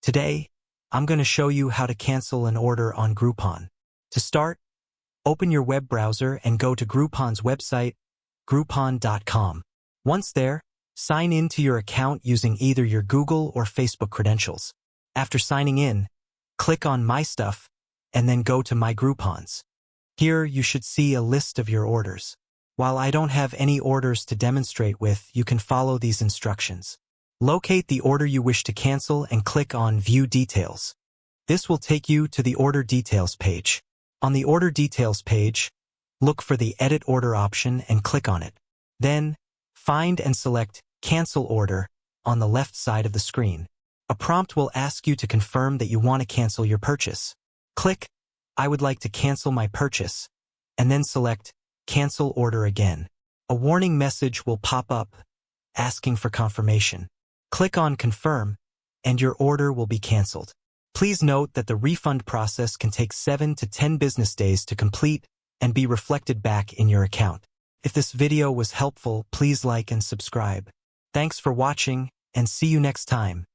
Today, I'm going to show you how to cancel an order on Groupon. To start, open your web browser and go to Groupon's website, groupon.com. Once there, sign in to your account using either your Google or Facebook credentials. After signing in, click on My Stuff and then go to My Groupons. Here, you should see a list of your orders. While I don't have any orders to demonstrate with, you can follow these instructions. Locate the order you wish to cancel and click on View Details. This will take you to the Order Details page. On the Order Details page, look for the Edit Order option and click on it. Then, find and select Cancel Order on the left side of the screen. A prompt will ask you to confirm that you want to cancel your purchase. Click, I would like to cancel my purchase, and then select Cancel Order again. A warning message will pop up asking for confirmation. Click on Confirm, and your order will be canceled. Please note that the refund process can take 7 to 10 business days to complete and be reflected back in your account. If this video was helpful, please like and subscribe. Thanks for watching, and see you next time.